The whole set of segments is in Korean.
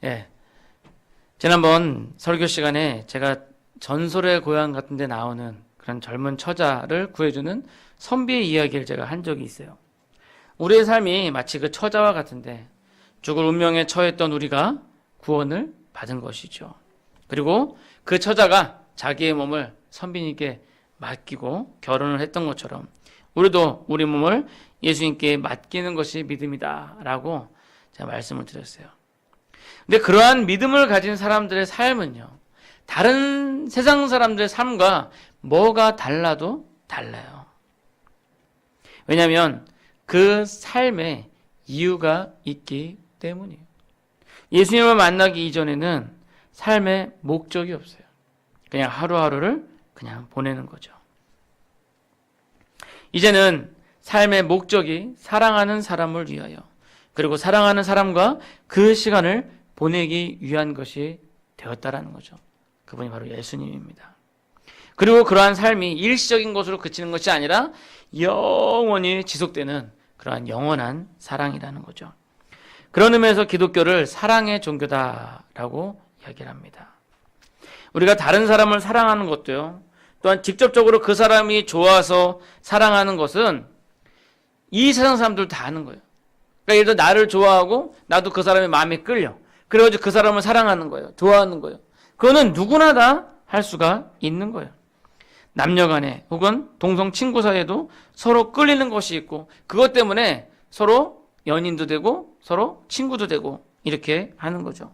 예. 지난번 설교 시간에 제가 전설의 고향 같은 데 나오는 그런 젊은 처자를 구해주는 선비의 이야기를 제가 한 적이 있어요. 우리의 삶이 마치 그 처자와 같은데 죽을 운명에 처했던 우리가 구원을 받은 것이죠. 그리고 그 처자가 자기의 몸을 선비님께 맡기고 결혼을 했던 것처럼 우리도 우리 몸을 예수님께 맡기는 것이 믿음이다 라고 제가 말씀을 드렸어요. 근데 그러한 믿음을 가진 사람들의 삶은요, 다른 세상 사람들의 삶과 뭐가 달라도 달라요. 왜냐하면 그 삶에 이유가 있기 때문이에요. 예수님을 만나기 이전에는 삶의 목적이 없어요. 그냥 하루하루를 그냥 보내는 거죠. 이제는 삶의 목적이 사랑하는 사람을 위하여, 그리고 사랑하는 사람과 그 시간을 보내기 위한 것이 되었다라는 거죠. 그분이 바로 예수님입니다. 그리고 그러한 삶이 일시적인 것으로 그치는 것이 아니라 영원히 지속되는 그러한 영원한 사랑이라는 거죠. 그런 의미에서 기독교를 사랑의 종교다라고 이야기를 합니다. 우리가 다른 사람을 사랑하는 것도요, 또한 직접적으로 그 사람이 좋아서 사랑하는 것은 이 세상 사람들 다 하는 거예요. 그러니까 예를 들어 나를 좋아하고 나도 그 사람의 마음에 끌려. 그래가지고 그 사람을 사랑하는 거예요. 좋아하는 거예요. 그거는 누구나 다 할 수가 있는 거예요. 남녀 간에 혹은 동성 친구 사이에도 서로 끌리는 것이 있고 그것 때문에 서로 연인도 되고 서로 친구도 되고 이렇게 하는 거죠.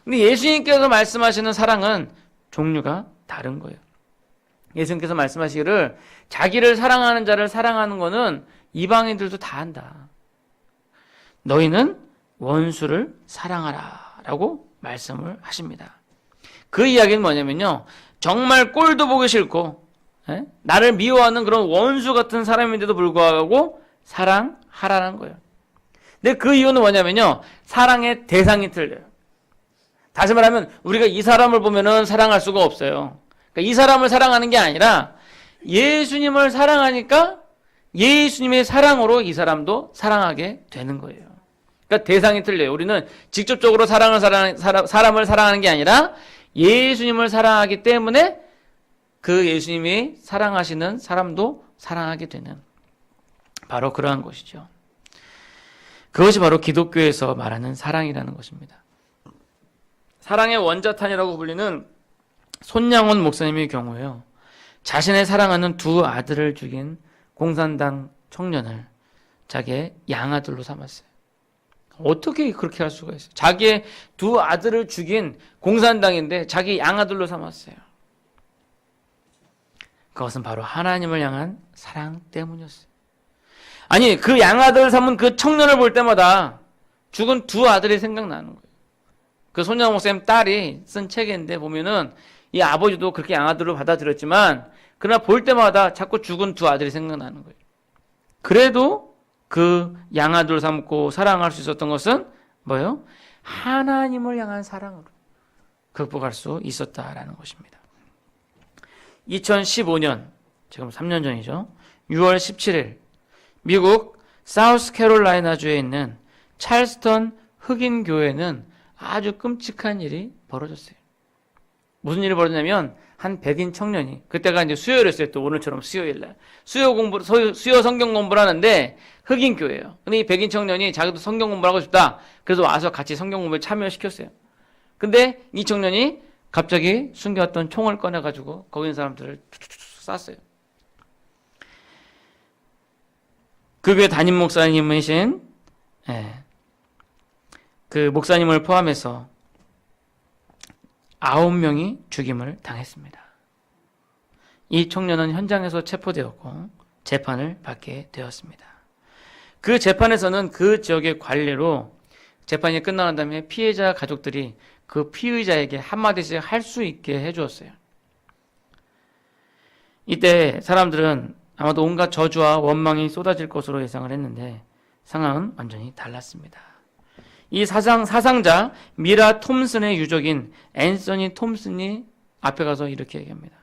근데 예수님께서 말씀하시는 사랑은 종류가 다른 거예요. 예수님께서 말씀하시기를 자기를 사랑하는 자를 사랑하는 거는 이방인들도 다 한다. 너희는 원수를 사랑하라 라고 말씀을 하십니다. 그 이야기는 뭐냐면요, 정말 꼴도 보기 싫고 나를 미워하는 그런 원수 같은 사람인데도 불구하고 사랑하라는 거예요. 근데 그 이유는 뭐냐면요, 사랑의 대상이 틀려요. 다시 말하면 우리가 이 사람을 보면은 사랑할 수가 없어요. 그러니까 이 사람을 사랑하는 게 아니라 예수님을 사랑하니까 예수님의 사랑으로 이 사람도 사랑하게 되는 거예요. 그러니까 대상이 틀려요. 우리는 직접적으로 사람을 사랑하는 게 아니라 예수님을 사랑하기 때문에 그 예수님이 사랑하시는 사람도 사랑하게 되는 바로 그러한 것이죠. 그것이 바로 기독교에서 말하는 사랑이라는 것입니다. 사랑의 원자탄이라고 불리는 손양원 목사님의 경우에요, 자신의 사랑하는 두 아들을 죽인 공산당 청년을 자기의 양아들로 삼았어요. 어떻게 그렇게 할 수가 있어요? 자기의 두 아들을 죽인 공산당인데 자기 양아들로 삼았어요. 그것은 바로 하나님을 향한 사랑 때문이었어요. 아니, 그 양아들 삼은 그 청년을 볼 때마다 죽은 두 아들이 생각나는 거예요. 그 손양 목사님 딸이 쓴 책인데 보면은 이 아버지도 그렇게 양아들로 받아들였지만 그러나 볼 때마다 자꾸 죽은 두 아들이 생각나는 거예요. 그래도 그 양아들 삼고 사랑할 수 있었던 것은 뭐예요? 하나님을 향한 사랑으로 극복할 수 있었다라는 것입니다. 2015년, 지금 3년 전이죠. 6월 17일 미국 사우스캐롤라이나주에 있는 찰스턴 흑인 교회는 아주 끔찍한 일이 벌어졌어요. 무슨 일이 벌어졌냐면 한 백인 청년이, 그때가 이제 수요일이었어요. 또 오늘처럼 수요일날 수요 성경 공부를 하는데 흑인 교회예요. 근데 이 백인 청년이 자기도 성경 공부를 하고 싶다. 그래서 와서 같이 성경 공부에 참여시켰어요. 근데 이 청년이 갑자기 숨겨왔던 총을 꺼내가지고 거기 있는 사람들을 쐈어요. 그 교회 담임 목사님이신 그 목사님을 포함해서 9명이 죽임을 당했습니다. 이 청년은 현장에서 체포되었고 재판을 받게 되었습니다. 그 재판에서는 그 지역의 관례로 재판이 끝나는 다음에 피해자 가족들이 그 피의자에게 한마디씩 할 수 있게 해주었어요. 이때 사람들은 아마도 온갖 저주와 원망이 쏟아질 것으로 예상을 했는데 상황은 완전히 달랐습니다. 이 사상자 미라 톰슨의 유족인 앤서니 톰슨이 앞에 가서 이렇게 얘기합니다.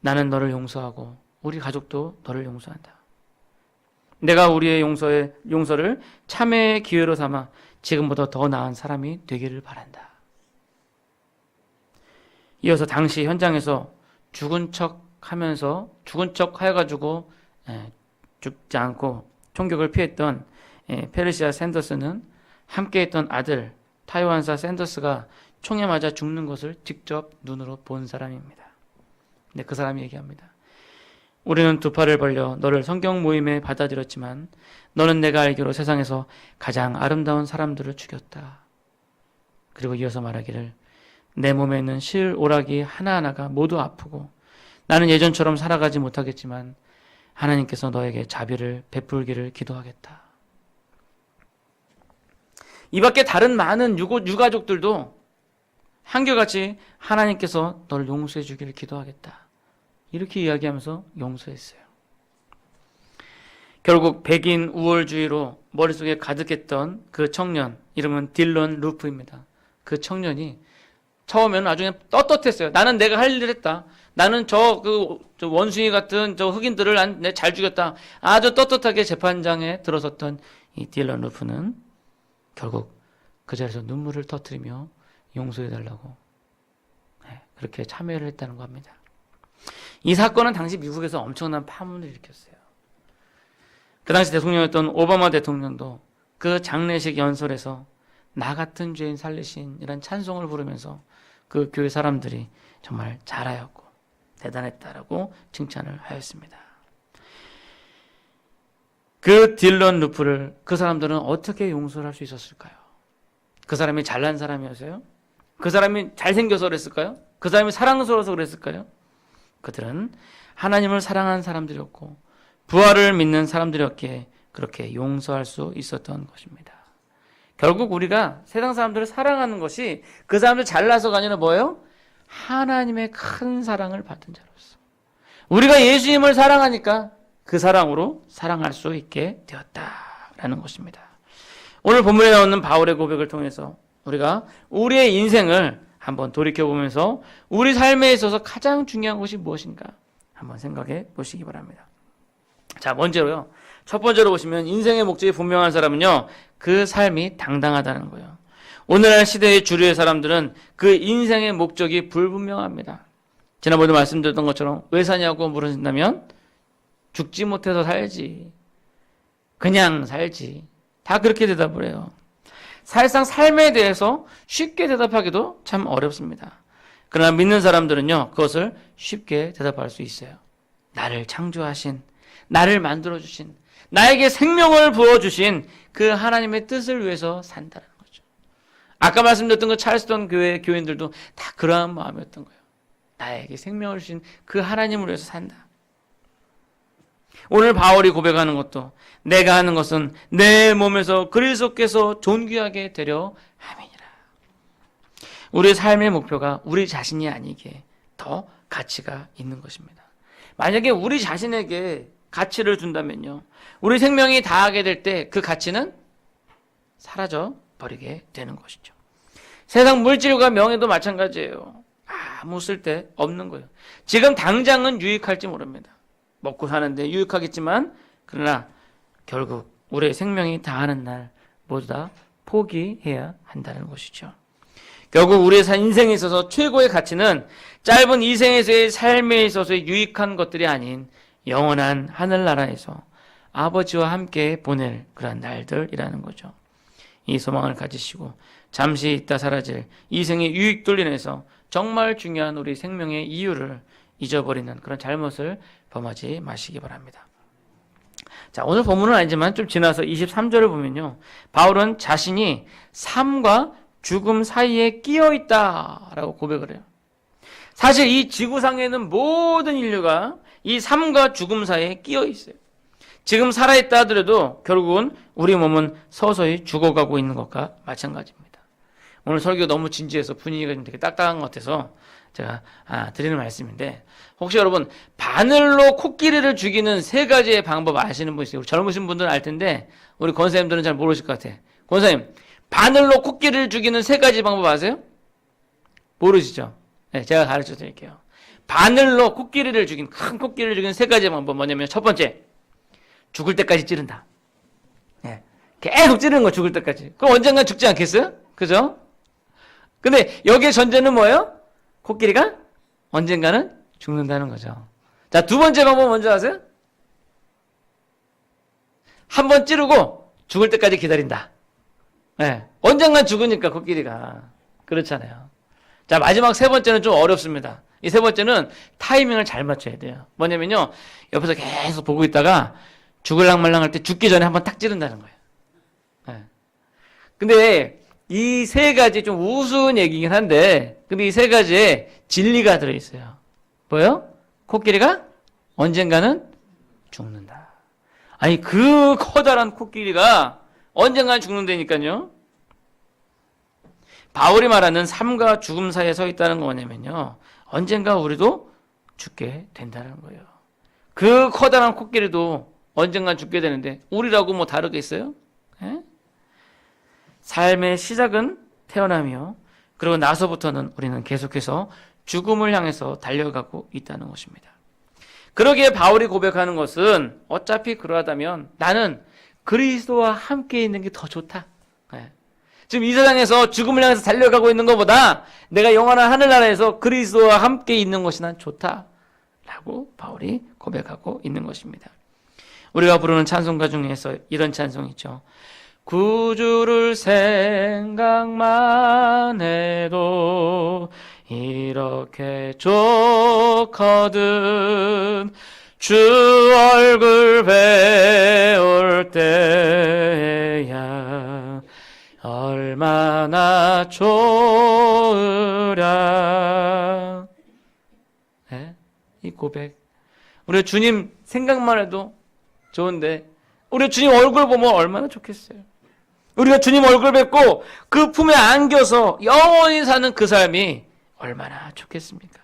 나는 너를 용서하고 우리 가족도 너를 용서한다. 내가 우리의 용서를 참회의 기회로 삼아 지금보다 더 나은 사람이 되기를 바란다. 이어서 당시 현장에서 죽은 척 해가지고 죽지 않고 총격을 피했던 페르시아 샌더스는 함께했던 아들 타요한사 샌더스가 총에 맞아 죽는 것을 직접 눈으로 본 사람입니다. 근데 그 사람이 얘기합니다. 우리는 두 팔을 벌려 너를 성경 모임에 받아들였지만 너는 내가 알기로 세상에서 가장 아름다운 사람들을 죽였다. 그리고 이어서 말하기를 내 몸에 있는 실 오락이 하나하나가 모두 아프고 나는 예전처럼 살아가지 못하겠지만 하나님께서 너에게 자비를 베풀기를 기도하겠다. 이 밖에 다른 많은 유가족들도 한결같이 하나님께서 너를 용서해 주기를 기도하겠다. 이렇게 이야기하면서 용서했어요. 결국 백인 우월주의로 머릿속에 가득했던 그 청년, 이름은 딜런 루프입니다. 그 청년이 처음에는 나중에 떳떳했어요. 나는 내가 할 일을 했다. 나는 저 원숭이 같은 저 흑인들을 잘 죽였다. 아주 떳떳하게 재판장에 들어섰던 이 딜런 루프는 결국 그 자리에서 눈물을 터뜨리며 용서해달라고 그렇게 참여를 했다는 겁니다. 이 사건은 당시 미국에서 엄청난 파문을 일으켰어요. 그 당시 대통령이었던 오바마 대통령도 그 장례식 연설에서 나 같은 죄인 살리신 이런 찬송을 부르면서 그 교회 사람들이 정말 잘하였고 대단했다라고 칭찬을 하였습니다. 그 딜런 루프를 그 사람들은 어떻게 용서를 할 수 있었을까요? 그 사람이 잘난 사람이었어요? 그 사람이 잘생겨서 그랬을까요? 그 사람이 사랑스러워서 그랬을까요? 그들은 하나님을 사랑하는 사람들이었고 부활을 믿는 사람들이었기에 그렇게 용서할 수 있었던 것입니다. 결국 우리가 세상 사람들을 사랑하는 것이 그 사람들 잘나서가 아니라 뭐예요? 하나님의 큰 사랑을 받은 자로서 우리가 예수님을 사랑하니까 그 사랑으로 사랑할 수 있게 되었다라는 것입니다. 오늘 본문에 나오는 바울의 고백을 통해서 우리가 우리의 인생을 한번 돌이켜보면서 우리 삶에 있어서 가장 중요한 것이 무엇인가 한번 생각해 보시기 바랍니다. 자, 먼저로요. 첫 번째로 보시면 인생의 목적이 분명한 사람은요. 그 삶이 당당하다는 거예요. 오늘날 시대의 주류의 사람들은 그 인생의 목적이 불분명합니다. 지난번에 말씀드렸던 것처럼 왜 사냐고 물으신다면 죽지 못해서 살지. 그냥 살지. 다 그렇게 대답을 해요. 사실상 삶에 대해서 쉽게 대답하기도 참 어렵습니다. 그러나 믿는 사람들은요. 그것을 쉽게 대답할 수 있어요. 나를 창조하신, 나를 만들어주신, 나에게 생명을 부어주신 그 하나님의 뜻을 위해서 산다는 거죠. 아까 말씀드렸던 그 찰스턴 교회 교인들도 다 그러한 마음이었던 거예요. 나에게 생명을 주신 그 하나님을 위해서 산다. 오늘 바울이 고백하는 것도 내가 하는 것은 내 몸에서 그리스도께서 존귀하게 되려 함이니라. 우리의 삶의 목표가 우리 자신이 아니기에 더 가치가 있는 것입니다. 만약에 우리 자신에게 가치를 준다면요. 우리 생명이 다하게 될 때 그 가치는 사라져 버리게 되는 것이죠. 세상 물질과 명예도 마찬가지예요. 아무 쓸데 없는 거예요. 지금 당장은 유익할지 모릅니다. 먹고 사는데 유익하겠지만 그러나 결국 우리의 생명이 다하는 날 모두 다 포기해야 한다는 것이죠. 결국 우리의 인생에 있어서 최고의 가치는 짧은 이 생에서의 삶에 있어서의 유익한 것들이 아닌 영원한 하늘나라에서 아버지와 함께 보낼 그런 날들이라는 거죠. 이 소망을 가지시고 잠시 있다 사라질 이 생의 유익들로 인해서 정말 중요한 우리 생명의 이유를 잊어버리는 그런 잘못을 범하지 마시기 바랍니다. 자, 오늘 본문은 아니지만 좀 지나서 23절을 보면요. 바울은 자신이 삶과 죽음 사이에 끼어 있다라고 고백을 해요. 사실 이 지구상에는 모든 인류가 이 삶과 죽음 사이에 끼어 있어요. 지금 살아있다 하더라도 결국은 우리 몸은 서서히 죽어가고 있는 것과 마찬가지입니다. 오늘 설교가 너무 진지해서 분위기가 좀 되게 딱딱한 것 같아서 제가 드리는 말씀인데 혹시 여러분 바늘로 코끼리를 죽이는 세 가지의 방법 아시는 분 있어요? 젊으신 분들은 알 텐데 우리 권사님들은 잘 모르실 것 같아요. 권사님 바늘로 코끼리를 죽이는 세 가지 방법 아세요? 모르시죠? 네, 제가 가르쳐 드릴게요. 바늘로 코끼리를 죽이는 큰 코끼리를 죽이는 세 가지 방법 뭐냐면 첫 번째 죽을 때까지 찌른다. 네, 계속 찌르는 거 죽을 때까지. 그럼 언젠간 죽지 않겠어요? 그죠? 근데 여기에 전제는 뭐예요? 코끼리가 언젠가는 죽는다는 거죠. 자, 두 번째 방법 먼저 아세요? 한 번 찌르고 죽을 때까지 기다린다. 네. 언젠간 죽으니까 코끼리가. 그렇잖아요. 자, 마지막 세 번째는 좀 어렵습니다. 이 세 번째는 타이밍을 잘 맞춰야 돼요. 뭐냐면요, 옆에서 계속 보고 있다가 죽을랑 말랑 할 때 죽기 전에 한번 탁 찌른다는 거예요. 네. 근데 이 세 가지 좀 우스운 얘기긴 한데, 근데 이 세 가지에 진리가 들어있어요. 뭐요? 코끼리가 언젠가는 죽는다. 아니, 그 커다란 코끼리가 언젠가는 죽는다니까요. 바울이 말하는 삶과 죽음 사이에 서 있다는 건 뭐냐면요, 언젠가 우리도 죽게 된다는 거예요. 그 커다란 코끼리도 언젠간 죽게 되는데 우리라고 뭐 다르겠어요? 예? 삶의 시작은 태어나며 그리고 나서부터는 우리는 계속해서 죽음을 향해서 달려가고 있다는 것입니다. 그러기에 바울이 고백하는 것은 어차피 그러하다면 나는 그리스도와 함께 있는 게 더 좋다. 예. 지금 이 세상에서 죽음을 향해서 달려가고 있는 것보다 내가 영원한 하늘나라에서 그리스도와 함께 있는 것이 난 좋다라고 바울이 고백하고 있는 것입니다. 우리가 부르는 찬송가 중에서 이런 찬송이 있죠. 구주를 생각만 해도 이렇게 좋거든 주 얼굴 배울 때야 얼마나 좋으랴. 네? 이 고백, 우리 주님 생각만 해도 좋은데 우리 주님 얼굴 보면 얼마나 좋겠어요. 우리가 주님 얼굴 뵙고 그 품에 안겨서 영원히 사는 그 삶이 얼마나 좋겠습니까?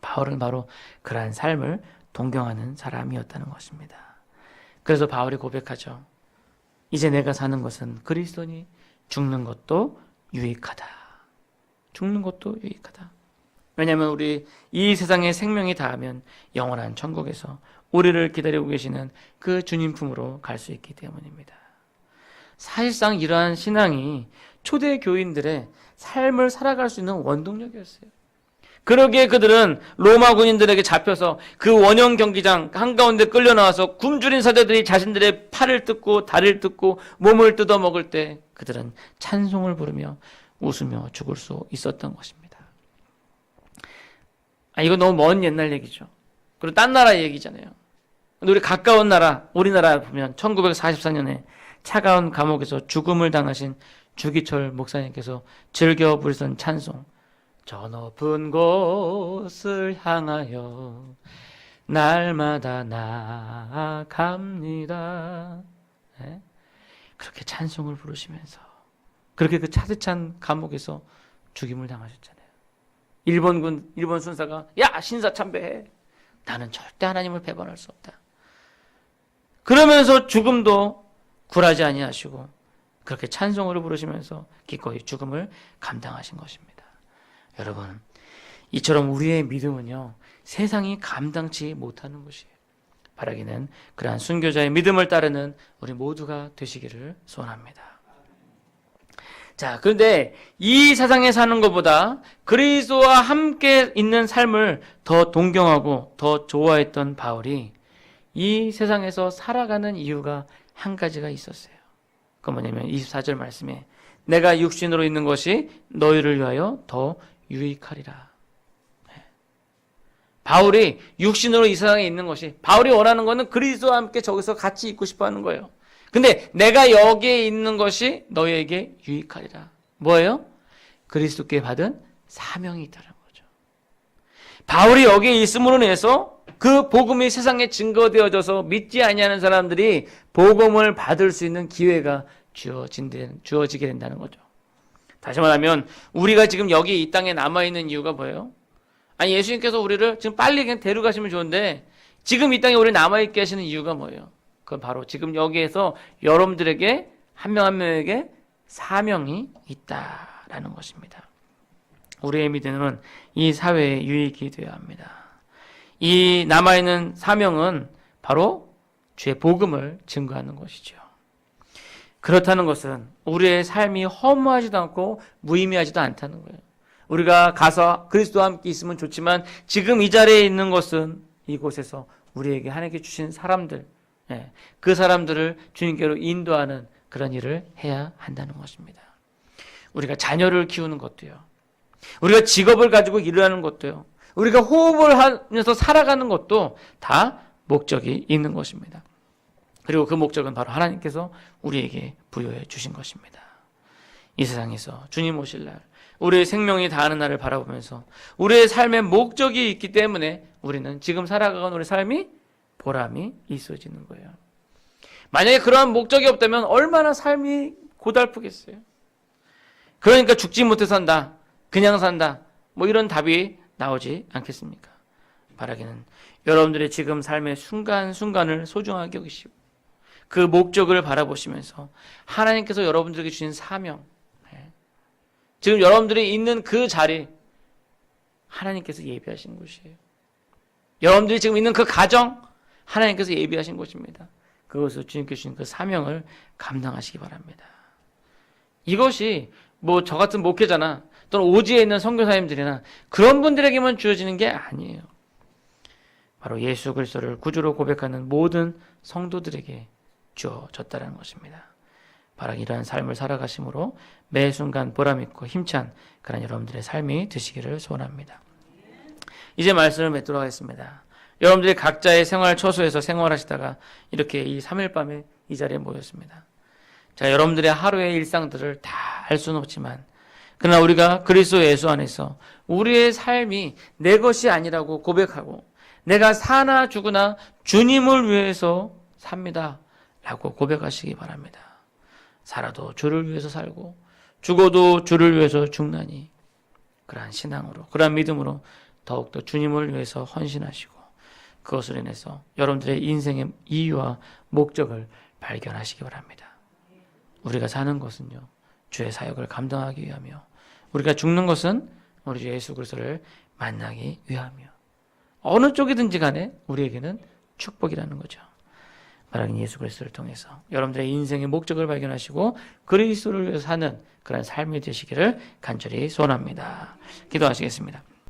바울은 바로 그러한 삶을 동경하는 사람이었다는 것입니다. 그래서 바울이 고백하죠. 이제 내가 사는 것은 그리스도니 죽는 것도 유익하다. 죽는 것도 유익하다. 왜냐하면 우리 이 세상의 생명이 다하면 영원한 천국에서 우리를 기다리고 계시는 그 주님 품으로 갈 수 있기 때문입니다. 사실상 이러한 신앙이 초대 교인들의 삶을 살아갈 수 있는 원동력이었어요. 그러기에 그들은 로마 군인들에게 잡혀서 그 원형 경기장 한가운데 끌려 나와서 굶주린 사자들이 자신들의 팔을 뜯고 다리를 뜯고 몸을 뜯어 먹을 때 그들은 찬송을 부르며 웃으며 죽을 수 있었던 것입니다. 이거 너무 먼 옛날 얘기죠. 그리고 딴 나라 얘기잖아요. 근데 우리 가까운 나라, 우리나라 보면 1944년에 차가운 감옥에서 죽음을 당하신 주기철 목사님께서 즐겨 부르던 찬송, 저 높은 곳을 향하여 날마다 나아갑니다. 네? 그렇게 찬송을 부르시면서 그렇게 그 차디찬 감옥에서 죽임을 당하셨잖아요. 일본 순사가 야 신사참배해. 나는 절대 하나님을 배반할 수 없다. 그러면서 죽음도 굴하지 아니하시고 그렇게 찬송으로 부르시면서 기꺼이 죽음을 감당하신 것입니다. 여러분, 이처럼 우리의 믿음은요, 세상이 감당치 못하는 것이에요. 바라기는 그러한 순교자의 믿음을 따르는 우리 모두가 되시기를 소원합니다. 자, 그런데 이 세상에 사는 것보다 그리스도와 함께 있는 삶을 더 동경하고 더 좋아했던 바울이 이 세상에서 살아가는 이유가 한 가지가 있었어요. 그 뭐냐면 24절 말씀에 내가 육신으로 있는 것이 너희를 위하여 더 유익하리라. 바울이 육신으로 이 세상에 있는 것이, 바울이 원하는 것은 그리스도와 함께 저기서 같이 있고 싶어 하는 거예요. 근데 내가 여기에 있는 것이 너희에게 유익하리라. 뭐예요? 그리스도께 받은 사명이 있다는 거죠. 바울이 여기에 있음으로 인해서 그 복음이 세상에 증거되어져서 믿지 아니하는 사람들이 복음을 받을 수 있는 기회가 주어지게 된다는 거죠. 다시 말하면 우리가 지금 여기 이 땅에 남아있는 이유가 뭐예요? 아니, 예수님께서 우리를 지금 빨리 그냥 데려가시면 좋은데 지금 이 땅에 우리 남아있게 하시는 이유가 뭐예요? 그건 바로 지금 여기에서 여러분들에게 한 명 한 명에게 사명이 있다라는 것입니다. 우리의 믿음은 이 사회에 유익이 되어야 합니다. 이 남아있는 사명은 바로 주의 복음을 증거하는 것이죠. 그렇다는 것은 우리의 삶이 허무하지도 않고 무의미하지도 않다는 거예요. 우리가 가서 그리스도와 함께 있으면 좋지만 지금 이 자리에 있는 것은 이곳에서 우리에게 하나님께 주신 사람들, 그 사람들을 주님께로 인도하는 그런 일을 해야 한다는 것입니다. 우리가 자녀를 키우는 것도요. 우리가 직업을 가지고 일을 하는 것도요. 우리가 호흡을 하면서 살아가는 것도 다 목적이 있는 것입니다. 그리고 그 목적은 바로 하나님께서 우리에게 부여해 주신 것입니다. 이 세상에서 주님 오실 날, 우리의 생명이 다하는 날을 바라보면서 우리의 삶에 목적이 있기 때문에 우리는 지금 살아가는 우리 삶이 보람이 있어지는 거예요. 만약에 그러한 목적이 없다면 얼마나 삶이 고달프겠어요. 그러니까 죽지 못해 산다, 그냥 산다, 뭐 이런 답이 나오지 않겠습니까? 바라기는 여러분들의 지금 삶의 순간순간을 소중하게 여기시고 그 목적을 바라보시면서 하나님께서 여러분들에게 주신 사명, 지금 여러분들이 있는 그 자리 하나님께서 예비하신 곳이에요. 여러분들이 지금 있는 그 가정 하나님께서 예비하신 곳입니다. 그것을 주님께 주신 그 사명을 감당하시기 바랍니다. 이것이 뭐 저 같은 목회자나 또는 오지에 있는 선교사님들이나 그런 분들에게만 주어지는 게 아니에요. 바로 예수 그리스도를 구주로 고백하는 모든 성도들에게 주어졌다는 것입니다. 바로 이러한 삶을 살아가심으로 매 순간 보람있고 힘찬 그런 여러분들의 삶이 되시기를 소원합니다. 이제 말씀을 맺도록 하겠습니다. 여러분들이 각자의 생활 처소에서 생활하시다가 이렇게 이 3일 밤에 이 자리에 모였습니다. 자, 여러분들의 하루의 일상들을 다 알 수는 없지만 그러나 우리가 그리스도 예수 안에서 우리의 삶이 내 것이 아니라고 고백하고 내가 사나 죽으나 주님을 위해서 삽니다 라고 고백하시기 바랍니다. 살아도 주를 위해서 살고 죽어도 주를 위해서 죽나니 그러한 신앙으로 그러한 믿음으로 더욱더 주님을 위해서 헌신하시고 그것으로 인해서 여러분들의 인생의 이유와 목적을 발견하시기 바랍니다. 우리가 사는 것은요 주의 사역을 감당하기 위하며 우리가 죽는 것은 우리 주 예수 그리스도를 만나기 위하며 어느 쪽이든지 간에 우리에게는 축복이라는 거죠. 바라긴 예수 그리스도를 통해서 여러분들의 인생의 목적을 발견하시고 그리스도를 위해서 사는 그런 삶이 되시기를 간절히 소원합니다. 기도하시겠습니다.